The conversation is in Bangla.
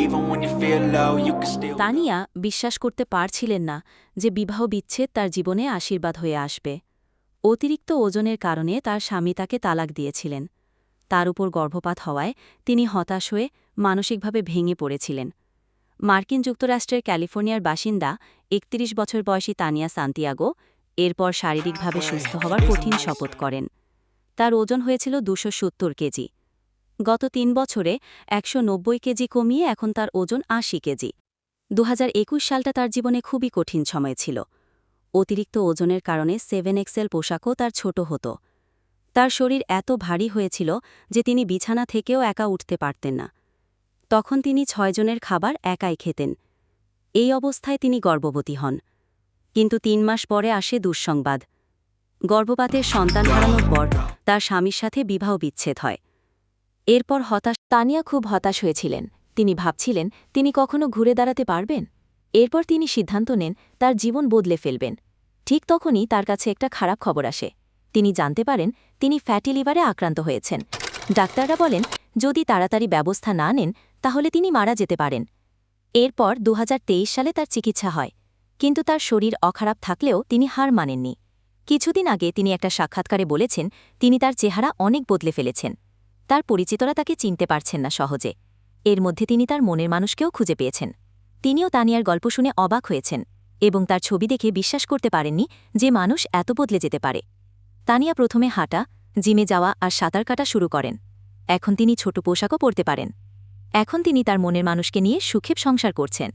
Even when you feel low, you can still. Tania বিশ্বাস করতে পারছিলেন না যে বিবাহ বিচ্ছেদ তার জীবনে আশীর্বাদ হয়ে আসবে। অতিরিক্ত ওজনের কারণে তার স্বামী তাকে তালাক দিয়েছিলেন। তার উপর গর্ভপাত হওয়ায় তিনি হতাশ হয়ে মানসিকভাবে ভেঙে পড়েছিলেন। মার্কিন যুক্তরাষ্ট্রের ক্যালিফোর্নিয়ার বাসিন্দা ৩১ বছর বয়সী তানিয়া সান্তিয়াগো এরপর শারীরিকভাবে সুস্থ হওয়ার কঠিন শপথ করেন। তার ওজন হয়েছিল ২৭০ কেজি। গত ৩ বছরে ১৯০ কেজি কমিয়ে এখন তার ওজন ৮০ কেজি। ২০২১ সালটা তার জীবনে খুবই কঠিন সময় ছিল। অতিরিক্ত ওজনের কারণে 7XL পোশাকও তার ছোট হতো। তার শরীর এত ভারী হয়েছিল যে তিনি বিছানা থেকেও একা উঠতে পারতেন না। তখন তিনি ৬ জনের খাবার একাই খেতেন। এই অবস্থায় তিনি গর্ভবতী হন। কিন্তু ৩ মাস পরে আসে দুঃসংবাদ। গর্ভপাতের সন্তান হারানোর পর তার স্বামীর সাথে বিবাহ বিচ্ছেদ হয়। এরপর তানিয়া খুব হতাশ হয়েছিলেন। তিনি ভাবছিলেন তিনি কখনো ঘুরে দাঁড়াতে পারবেন। এরপর তিনি সিদ্ধান্ত নেন তার জীবন বদলে ফেলবেন। ঠিক তখনই তার কাছে একটা খারাপ খবর আসে। তিনি জানতে পারেন তিনি ফ্যাটি লিভারে আক্রান্ত হয়েছেন। ডাক্তাররা বলেন যদি তাড়াতাড়ি ব্যবস্থা না নেন তাহলে তিনি মারা যেতে পারেন। এরপর ২০২৩ সালে তার চিকিৎসা হয়, কিন্তু তার শরীর অখারাপ থাকলেও তিনি হার মানেননি। কিছুদিন আগে তিনি একটা সাক্ষাৎকারে বলেছেন তিনি তার চেহারা অনেক বদলে ফেলেছেন। তার পরিচিতরা তাকে চিনতে পারছেন না সহজে। এর মধ্যে তিনি তার মনের মানুষকেও খুঁজে পেয়েছেন। তিনিও তানিয়ার গল্প শুনে অবাক হয়েছেন এবং তার ছবি দেখে বিশ্বাস করতে পারেননি যে মানুষ এত বদলে যেতে পারে। তানিয়া প্রথমে হাঁটা, জিমে যাওয়া আর সাঁতার কাটা শুরু করেন। এখন তিনি ছোট পোশাকও পরতে পারেন। এখন তিনি তার মনের মানুষকে নিয়ে সুখে সংসার করছেন।